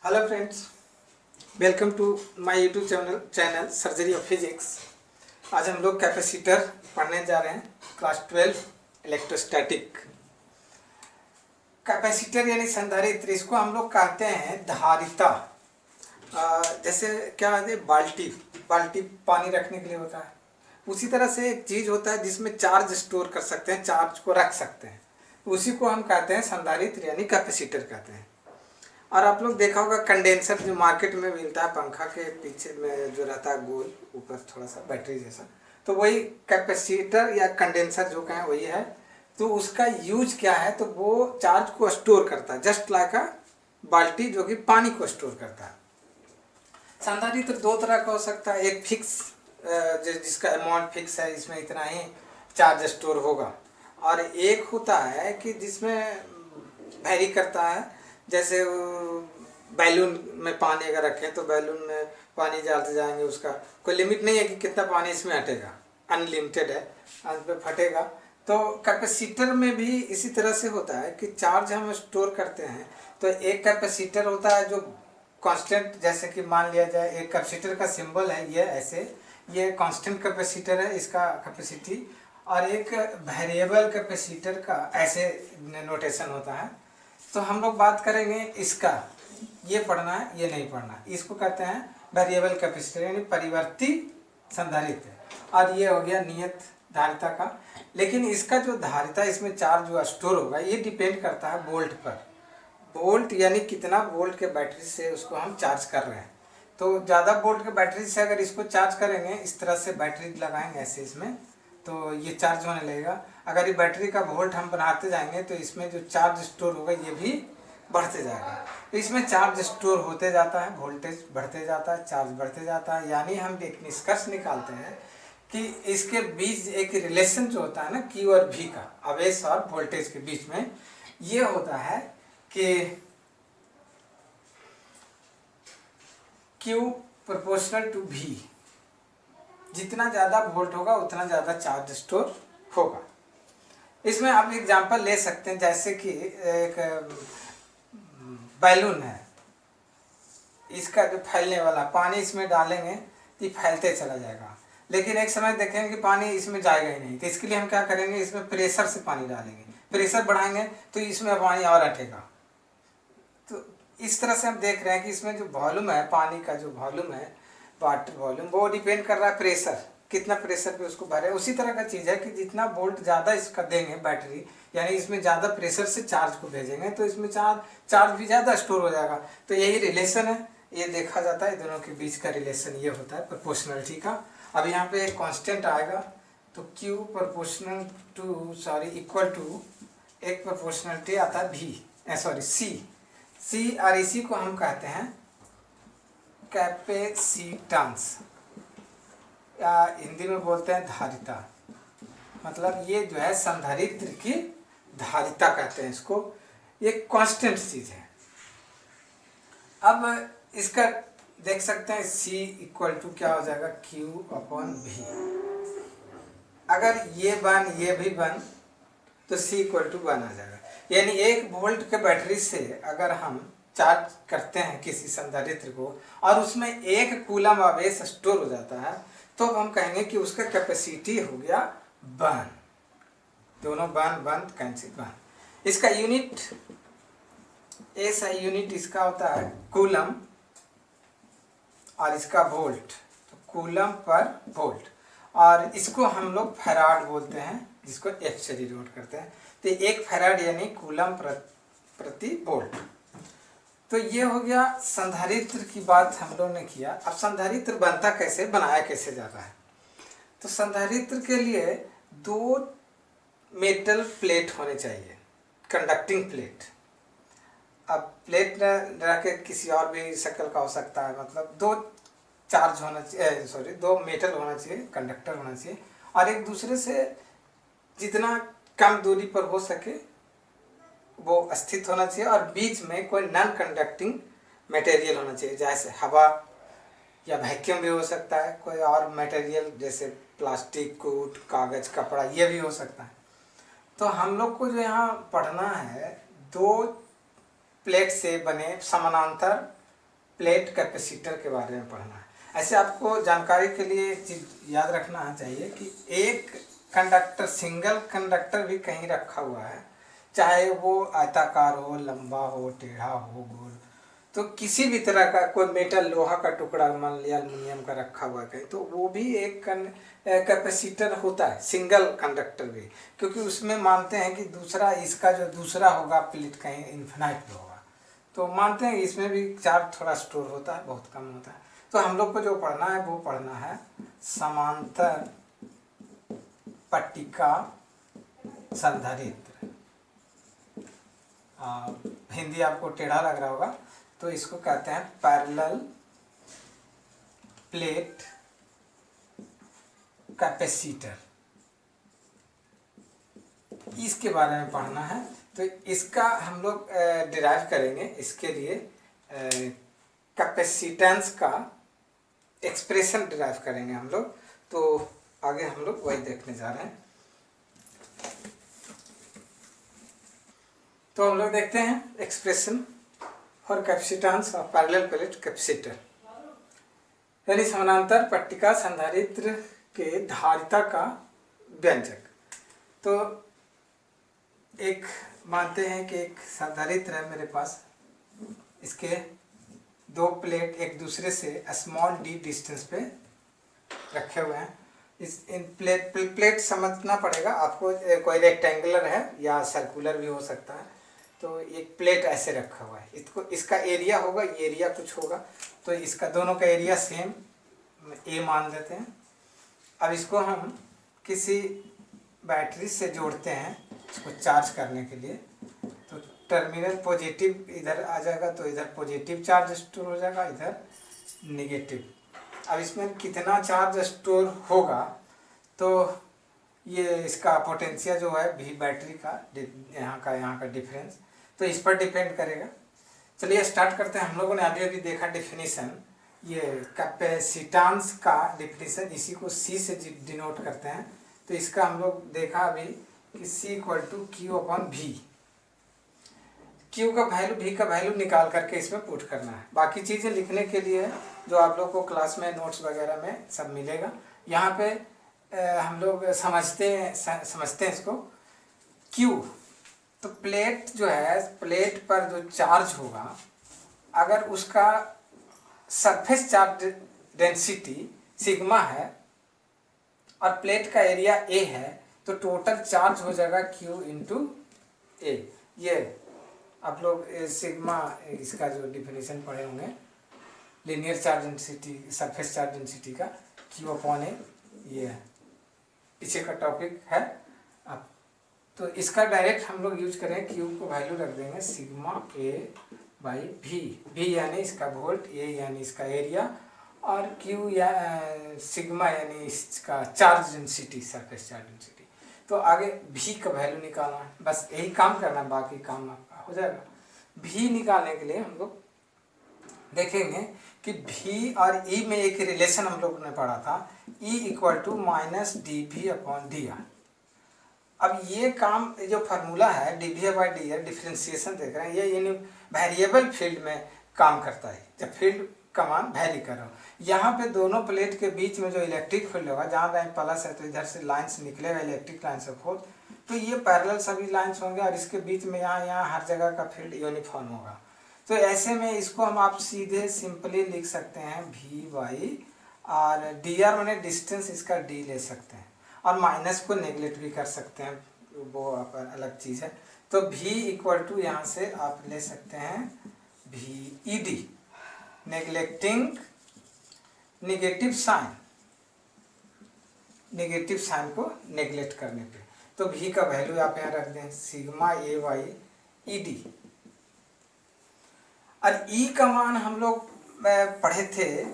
Hello friends, welcome to my YouTube channel surgery of physics. आज हम लोग capacitor पढ़ने जा रहे हैं, क्लास 12 इलेक्ट्रोस्टैटिक। कैपेसिटर यानी संधारित्र, इसको हम लोग कहते हैं धारिता। जैसे क्या है, बाल्टी बाल्टी पानी रखने के लिए होता है, उसी तरह से एक चीज़ होता है जिसमें चार्ज स्टोर कर सकते हैं, चार्ज को रख सकते हैं, उसी को हम कहते हैं संधारित्र यानी कैपेसिटर कहते हैं। और आप लोग देखा होगा कंडेंसर जो मार्केट में मिलता है, पंखा के पीछे में जो रहता है गोल, ऊपर थोड़ा सा बैटरी जैसा, तो वही कैपेसिटर या कंडेंसर जो कहें वही है। तो उसका यूज क्या है, तो वो चार्ज को स्टोर करता है, जस्ट लाइक अ बाल्टी जो कि पानी को स्टोर करता है। संधारित्र दो तरह का हो सकता है, एक फिक्स जिसका अमाउंट फिक्स है, इसमें इतना ही चार्ज स्टोर होगा, और एक होता है कि जिसमें वेरी करता है। जैसे बैलून में पानी अगर रखें तो बैलून में पानी डालते जाएंगे, उसका कोई लिमिट नहीं है कि कितना पानी इसमें हटेगा, अनलिमिटेड है, अंत में फटेगा। तो कैपेसिटर में भी इसी तरह से होता है कि चार्ज हम स्टोर करते हैं। तो एक कैपेसिटर होता है जो कांस्टेंट, जैसे कि मान लिया जाए एक कैपेसिटर का सिंबल है ये ऐसे, ये कांस्टेंट कैपेसिटर है इसका कैपेसिटी, और एक वेरिएबल कैपेसिटर का ऐसे नोटेशन होता है। तो हम लोग बात करेंगे इसका, ये पढ़ना है ये नहीं पढ़ना, इसको कहते हैं वेरिएबल कैपेसिटर यानी परिवर्ती संधारित्र, और ये हो गया नियत धारिता का। लेकिन इसका जो धारिता, इसमें चार्ज जो स्टोर होगा, ये डिपेंड करता है वोल्ट पर। वोल्ट यानी कितना वोल्ट के बैटरी से उसको हम चार्ज कर रहे हैं। तो ज़्यादा वोल्ट के बैटरी से अगर इसको चार्ज करेंगे, इस तरह से बैटरी लगाएंगे ऐसे इसमें, तो ये चार्ज होने लगेगा। अगर ये बैटरी का वोल्ट हम बनाते जाएंगे तो इसमें जो चार्ज स्टोर होगा ये भी बढ़ते जाएगा। तो इसमें चार्ज स्टोर होते जाता है, वोल्टेज बढ़ते जाता है, चार्ज बढ़ते जाता है। यानी हम एक निष्कर्ष निकालते हैं कि इसके बीच एक रिलेशन जो होता है ना, Q और V का, आवेश और वोल्टेज के बीच में, ये होता है कि Q प्रोपोर्शनल टू V। जितना ज़्यादा वोल्ट होगा उतना ज़्यादा चार्ज स्टोर होगा। इसमें आप एग्जांपल ले सकते हैं, जैसे कि एक बैलून है, इसका जो फैलने वाला, पानी इसमें डालेंगे तो फैलते चला जाएगा, लेकिन एक समय देखेंगे कि पानी इसमें जाएगा ही नहीं। तो इसके लिए हम क्या करेंगे, इसमें प्रेशर से पानी डालेंगे, प्रेशर बढ़ाएंगे तो इसमें पानी और हटेगा। तो इस तरह से हम देख रहे हैं कि इसमें जो वॉल्यूम है, पानी का जो वॉल्यूम है, वाटर वॉल्यूम, वो डिपेंड कर रहा है प्रेशर, कितना प्रेशर पे उसको भरे। उसी तरह का चीज़ है कि जितना वोल्ट ज़्यादा इसका देंगे बैटरी, यानी इसमें ज़्यादा प्रेशर से चार्ज को भेजेंगे, तो इसमें चार्ज भी ज़्यादा स्टोर हो जाएगा। तो यही रिलेशन है, ये देखा जाता है, दोनों के बीच का रिलेशन ये होता है प्रोपोर्शनलिटी का। अब यहाँ पे एक कांस्टेंट आएगा, तो Q proportional to equal to एक प्रोपोर्शनलिटी आता है C, और इसी को हम कहते हैं कैपेसिटेंस, या हिंदी में बोलते हैं धारिता। मतलब ये जो है संधारित्र की धारिता कहते हैं इसको, ये कांस्टेंट चीज है। अब इसका देख सकते हैं C इक्वल टू क्या हो जाएगा, Q/V। अगर ये भी बन तो C इक्वल टू 1 आ जाएगा। यानी 1 वोल्ट के बैटरी से अगर हम चार्ज करते हैं किसी संधारित्र को, और उसमें 1 कूलम आवेश स्टोर हो जाता है, तो हम कहेंगे कि उसका कैपेसिटी हो गया 1। दोनों 1 कैंसिल 1। इसका यूनिट, ऐसा यूनिट इसका होता है कूलम, और इसका वोल्ट, तो कूलम पर वोल्ट, और इसको हम लोग फैराड बोलते हैं, जिसको F से डिनोट करते हैं। तो 1 फैराड यानी कूलम प्रति वोल्ट। तो ये हो गया संधारित्र की बात हम लोग ने किया। अब संधारित्र बनता कैसे, बनाया कैसे जाता है। तो संधारित्र के लिए 2 मेटल प्लेट होने चाहिए, कंडक्टिंग प्लेट। अब प्लेट रह के किसी और भी शक्ल का हो सकता है, मतलब 2 चार्ज होना चाहिए, 2 मेटल होना चाहिए, कंडक्टर होना चाहिए, और एक दूसरे से जितना कम दूरी पर हो सके वो स्थित होना चाहिए, और बीच में कोई नॉन कंडक्टिंग मटेरियल होना चाहिए, जैसे हवा या वैक्यूम भी हो सकता है, कोई और मटेरियल जैसे प्लास्टिक, कूट, कागज, कपड़ा, ये भी हो सकता है। तो हम लोग को जो यहाँ पढ़ना है, 2 प्लेट से बने समानांतर प्लेट कैपेसिटर के बारे में पढ़ना है। ऐसे आपको जानकारी के लिए एक चीज़ याद रखना चाहिए कि एक कंडक्टर, सिंगल कंडक्टर भी कहीं रखा हुआ है, चाहे वो आयताकार हो, लंबा हो, टेढ़ा हो, गोल, तो किसी भी तरह का कोई मेटल, लोहा का टुकड़ा मान लिया, एल्युमिनियम का रखा हुआ कहीं, तो वो भी एक कैपेसिटर होता है, सिंगल कंडक्टर भी, क्योंकि उसमें मानते हैं कि दूसरा, इसका जो दूसरा होगा प्लेट कहीं इन्फिनाइट होगा, तो मानते हैं इसमें भी चार्ज थोड़ा स्टोर होता है, बहुत कम होता है। तो हम लोग को जो पढ़ना है वो पढ़ना है समांतर पट्टिका संधारित्र। हिंदी आपको टेढ़ा लग रहा होगा, तो इसको कहते हैं पैरेलल प्लेट कैपेसिटर। इसके बारे में पढ़ना है, तो इसका हम लोग डिराइव करेंगे। इसके लिए कैपेसिटेंस का एक्सप्रेशन डिराइव करेंगे हम लोग, तो आगे हम लोग वही देखने जा रहे हैं। तो हम लोग देखते हैं expression for capacitance of parallel plate capacitor, यानी समानांतर पट्टिका संधारित्र के धारिता का व्यंजक। तो एक मानते हैं कि एक संधारित्र है मेरे पास, इसके दो प्लेट एक दूसरे से स्मॉल डी डिस्टेंस पे रखे हुए हैं। इन प्लेट समझना पड़ेगा आपको, कोई रेक्टेंगुलर है या सर्कुलर भी हो सकता है। तो एक प्लेट ऐसे रखा हुआ है, इसको, इसका एरिया होगा, ये एरिया कुछ होगा, तो इसका दोनों का एरिया सेम ए मान लेते हैं। अब इसको हम किसी बैटरी से जोड़ते हैं इसको चार्ज करने के लिए, तो टर्मिनल पॉजिटिव इधर आ जाएगा, तो इधर पॉजिटिव चार्ज स्टोर हो जाएगा, इधर नेगेटिव। अब इसमें कितना चार्ज स्टोर होगा, तो ये इसका पोटेंशियल जो है भी बैटरी का यहाँ का डिफरेंस, तो इस पर डिपेंड करेगा। चलिए स्टार्ट करते हैं। हम लोगों ने अभी अभी देखा डेफिनेशन, ये कैपेसिटेंस का डेफिनेशन, इसी को सी से डिनोट करते हैं। तो इसका हम लोग देखा अभी कि C equal to Q upon V. Q का वैल्यू, भी का वैल्यू निकाल करके इसमें पुट करना है। बाकी चीज़ें लिखने के लिए जो आप लोग को क्लास में नोट्स वगैरह में सब मिलेगा। यहाँ पे हम लोग समझते हैं इसको। क्यू, तो प्लेट जो है, प्लेट पर जो चार्ज होगा, अगर उसका सरफेस चार्ज डेंसिटी सिग्मा है और प्लेट का एरिया ए है, तो टोटल चार्ज हो जाएगा Q इंटू ए। ये आप लोग सिग्मा, इसका जो डिफिनेशन पढ़े होंगे, linear charge density, surface charge density का Q अपॉन ए, ये पीछे का टॉपिक है। अब तो इसका डायरेक्ट हम लोग यूज करें, Q को वैल्यू रख देंगे सिग्मा ए बाई भी। भी यानी इसका वोल्ट, ए यानी इसका एरिया, और Q या सिग्मा यानी इसका charge density, surface charge density. तो आगे भी का वैल्यू निकालना है, बस यही काम करना है, बाकी काम आपका हो जाएगा। भी निकालने के लिए हम लोग देखेंगे कि भी और ई में एक रिलेशन हम लोग ने पढ़ा था, E equal to minus D V upon D R. अब ये काम, जो फार्मूला है D V by D R, differentiation देख रहे हैं, ये यानी वेरिएबल फील्ड में काम करता है। जब फील्ड का मान वैरी करो, यहाँ पे दोनों प्लेट के बीच में जो इलेक्ट्रिक फील्ड होगा, जहाँ लाइन प्लस है तो इधर से लाइन्स निकलेगा, इलेक्ट्रिक लाइन से फोर्थ, तो ये पैरेलल सभी लाइन्स होंगे, और इसके बीच में यहाँ हर जगह का फील्ड यूनिफॉर्म होगा। तो ऐसे में इसको हम आप सीधे सिंपली लिख सकते हैं भी बाई, और डी आर मैंने डिस्टेंस इसका डी ले सकते हैं, और माइनस को नेगलेक्ट भी कर सकते हैं, वो आप अलग चीज़ है। तो भी इक्वल टू यहाँ से आप ले सकते हैं भी E D, neglecting negative sign, negative sign को नेगलेक्ट करने पे, तो भी का वैल्यू आप यहाँ रख दें सिग्मा ए वाई ई डी। और ई का मान हम लोग पढ़े थे,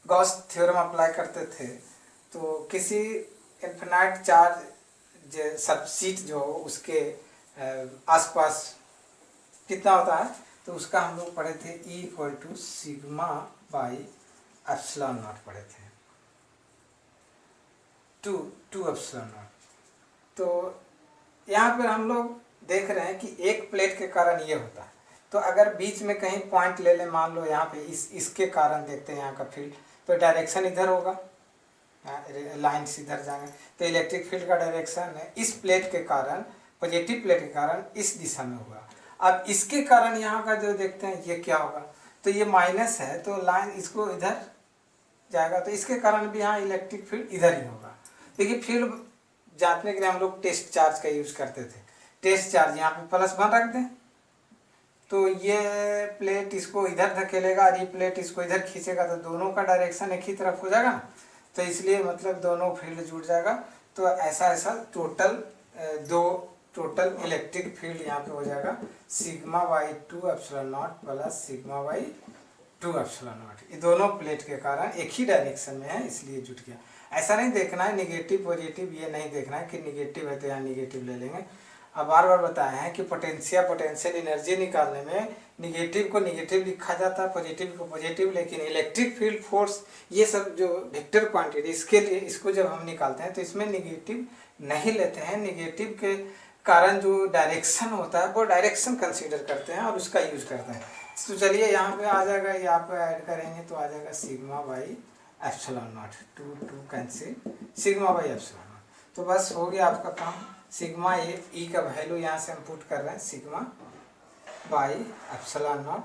गॉस थ्योरम अप्लाई करते थे, तो किसी इन्फिनाइट चार्ज सबसीट जो हो उसके आसपास कितना होता है, तो उसका हम लोग पढ़े थे E equal to sigma by epsilon not पढ़े थे, टू एप्सिलॉन नॉट। तो यहाँ पर हम लोग देख रहे हैं कि एक प्लेट के कारण ये होता है, तो अगर बीच में कहीं पॉइंट ले लें, मान लो यहाँ पे इसके कारण देखते हैं यहाँ का फील्ड, तो डायरेक्शन इधर होगा, लाइन इधर जाएंगे, तो इलेक्ट्रिक फील्ड का डायरेक्शन है इस प्लेट के कारण, पॉजिटिव प्लेट के कारण इस दिशा में होगा। अब इसके कारण यहाँ का जो देखते हैं ये क्या होगा, तो ये माइनस है तो लाइन इसको इधर जाएगा, तो इसके कारण भी यहाँ इलेक्ट्रिक फील्ड इधर ही होगा। देखिए फील्ड जांचने के लिए हम लोग टेस्ट चार्ज का यूज करते थे। टेस्ट चार्ज यहाँ पे +1 रख दें तो ये प्लेट इसको इधर धकेलेगा और ये प्लेट इसको इधर खींचेगा, तो दोनों का डायरेक्शन एक ही तरफ हो जाएगा ना, तो इसलिए मतलब दोनों फील्ड जुड़ जाएगा। तो ऐसा टोटल इलेक्ट्रिक फील्ड यहाँ पे हो जाएगा σ/2 ε0 प्लस σ/2 ε0। ये दोनों प्लेट के कारण एक ही डायरेक्शन में है इसलिए जुट गया। ऐसा नहीं देखना है निगेटिव पॉजिटिव, ये नहीं देखना है कि निगेटिव है तो यहाँ निगेटिव ले लेंगे। अब बार बार बताया है कि पोटेंशियल एनर्जी निकालने में निगेटिव को निगेटिव लिखा जाता है, पॉजिटिव को पॉजिटिव, लेकिन इलेक्ट्रिक फील्ड फोर्स ये सब जो वेक्टर क्वांटिटी इसके लिए इसको जब हम निकालते हैं तो इसमें निगेटिव नहीं लेते हैं। निगेटिव के कारण जो डायरेक्शन होता है वो डायरेक्शन कंसीडर करते हैं और उसका यूज करते हैं। तो चलिए यहाँ पे आ जाएगा, यहाँ पे ऐड करेंगे तो आ जाएगा σ/ε0, 2 कैंसिल σ/ε0। तो बस हो गया आपका काम। सिग्मा ई का वैल्यू यहाँ से हम पुट कर रहे हैं σ/ε0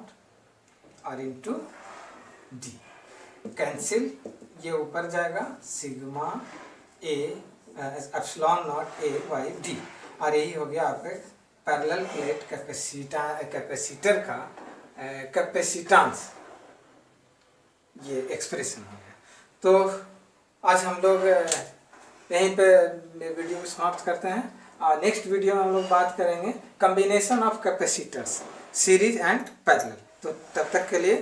और इंटू डी, कैंसिल ये ऊपर जाएगा σ/ε0a/d, और यही हो गया आपके पैरेलल प्लेट कैपेसिटर का कैपेसिटेंस, ये एक्सप्रेशन हो गया। तो आज हम लोग यहीं पे वीडियो समाप्त करते हैं और नेक्स्ट वीडियो में हम लोग बात करेंगे combination of capacitors series and parallel. तो तब तक के लिए